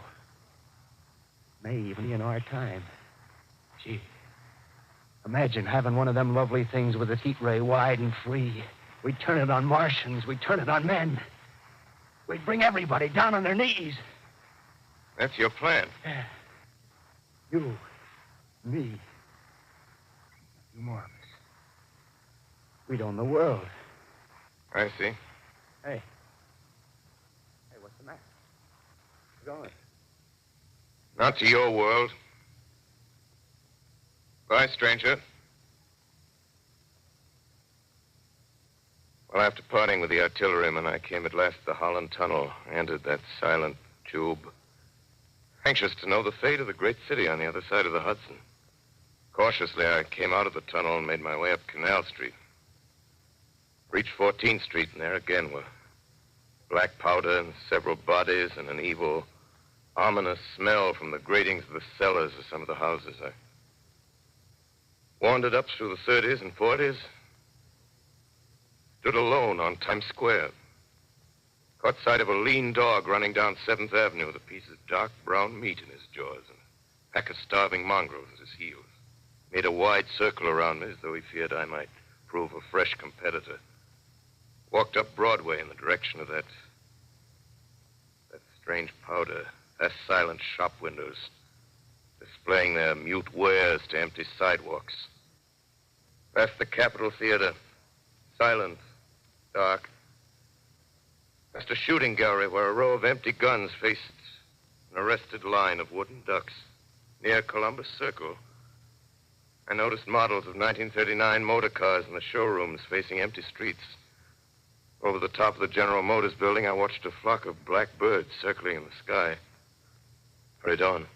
May even be in our time. Gee. Imagine having one of them lovely things with its heat ray wide and free. We'd turn it on Martians. We'd turn it on men. We'd bring everybody down on their knees. That's your plan. Yeah. You. Me. A few more of us. We'd own the world. I see. Hey. Hey, what's the matter? Where you going? Not to your world. Bye, stranger. Well, after parting with the artilleryman, I came at last to the Holland Tunnel. I entered that silent tube. Anxious to know the fate of the great city on the other side of the Hudson. Cautiously, I came out of the tunnel and made my way up Canal Street. Reached 14th Street, and there again were black powder and several bodies and an evil, ominous smell from the gratings of the cellars of some of the houses. I wandered up through the 30s and 40s, stood alone on Times Square, caught sight of a lean dog running down 7th Avenue with a piece of dark brown meat in his jaws and a pack of starving mongrels at his heels. Made a wide circle around me as though he feared I might prove a fresh competitor. Walked up Broadway in the direction of that strange powder, past silent shop windows, displaying their mute wares to empty sidewalks. Past the Capitol Theater, silent, dark. Past a shooting gallery where a row of empty guns faced an arrested line of wooden ducks. Near Columbus Circle, I noticed models of 1939 motor cars in the showrooms facing empty streets. Over the top of the General Motors building, I watched a flock of black birds circling in the sky. Hurried on.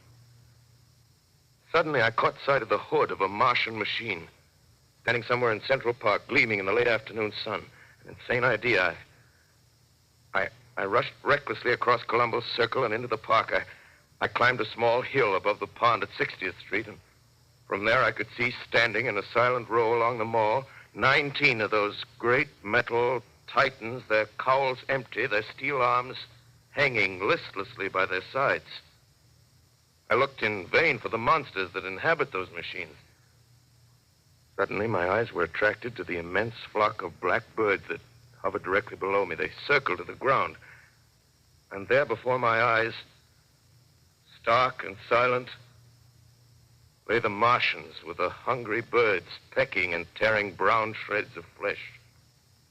Suddenly, I caught sight of the hood of a Martian machine, standing somewhere in Central Park, gleaming in the late afternoon sun. An insane idea. I rushed recklessly across Columbus Circle and into the park. I climbed a small hill above the pond at 60th Street, and from there I could see, standing in a silent row along the mall, 19 of those great metal Titans, their cowls empty, their steel arms hanging listlessly by their sides. I looked in vain for the monsters that inhabit those machines. Suddenly, my eyes were attracted to the immense flock of black birds that hovered directly below me. They circled to the ground. And there before my eyes, stark and silent, lay the Martians with the hungry birds pecking and tearing brown shreds of flesh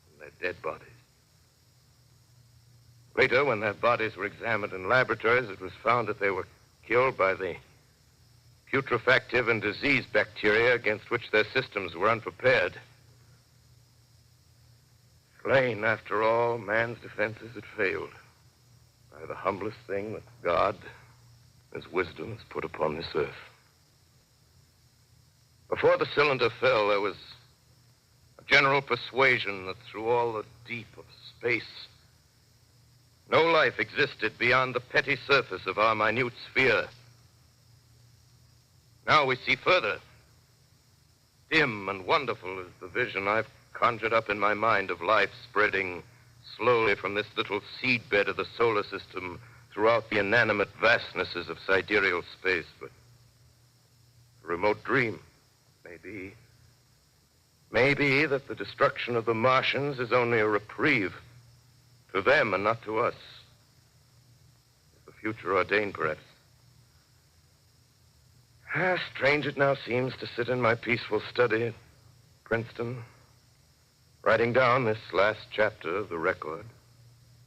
from their dead bodies. Later, when their bodies were examined in laboratories, it was found that they were killed by the putrefactive and disease bacteria against which their systems were unprepared. Slain, after all, man's defenses had failed by the humblest thing that God, His wisdom, has put upon this earth. Before the cylinder fell, there was a general persuasion that through all the deep of space, no life existed beyond the petty surface of our minute sphere. Now we see further. Dim and wonderful is the vision I've conjured up in my mind of life spreading slowly from this little seedbed of the solar system throughout the inanimate vastnesses of sidereal space. But a remote dream. Maybe that the destruction of the Martians is only a reprieve to them and not to us. The future ordained, perhaps. Strange it now seems to sit in my peaceful study at Princeton, writing down this last chapter of the record,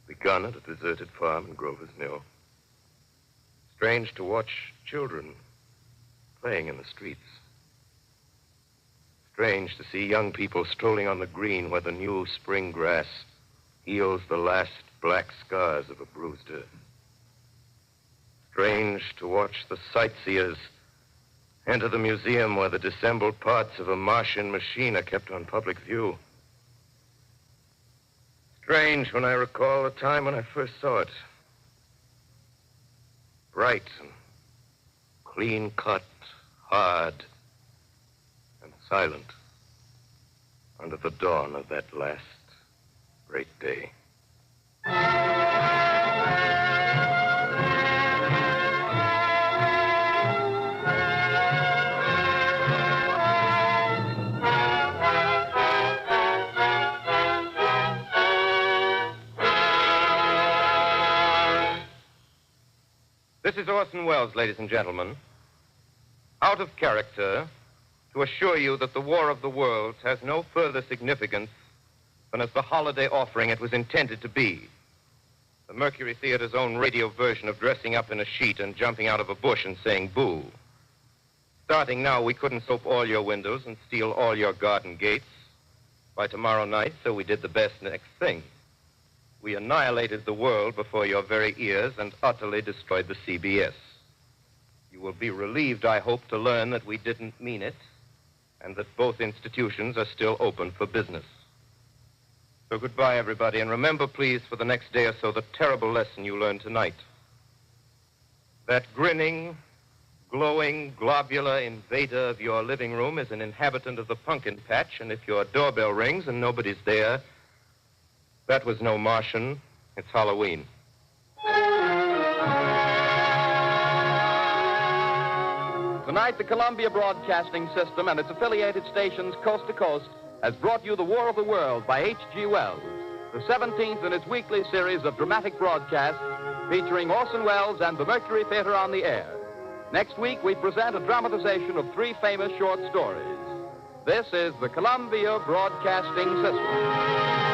begun at a deserted farm in Grover's Mill. Strange to watch children playing in the streets. Strange to see young people strolling on the green where the new spring grass heals the last black scars of a bruised earth. Strange to watch the sightseers enter the museum where the dissembled parts of a Martian machine are kept on public view. Strange when I recall the time when I first saw it. Bright and clean-cut, hard, and silent under the dawn of that last great day. This is Orson Welles, ladies and gentlemen. Out of character, to assure you that the War of the Worlds has no further significance than as the holiday offering it was intended to be. The Mercury Theater's own radio version of dressing up in a sheet and jumping out of a bush and saying boo. Starting now, we couldn't soap all your windows and steal all your garden gates. By tomorrow night, so we did the best next thing. We annihilated the world before your very ears and utterly destroyed the CBS. You will be relieved, I hope, to learn that we didn't mean it and that both institutions are still open for business. So goodbye, everybody, and remember, please, for the next day or so, the terrible lesson you learned tonight. That grinning, glowing, globular invader of your living room is an inhabitant of the pumpkin patch, and if your doorbell rings and nobody's there, that was no Martian. It's Halloween. Tonight, the Columbia Broadcasting System and its affiliated stations coast to coast has brought you The War of the World by H.G. Wells, the 17th in its weekly series of dramatic broadcasts featuring Orson Welles and the Mercury Theater on the air. Next week, we present a dramatization of 3 famous short stories. This is the Columbia Broadcasting System.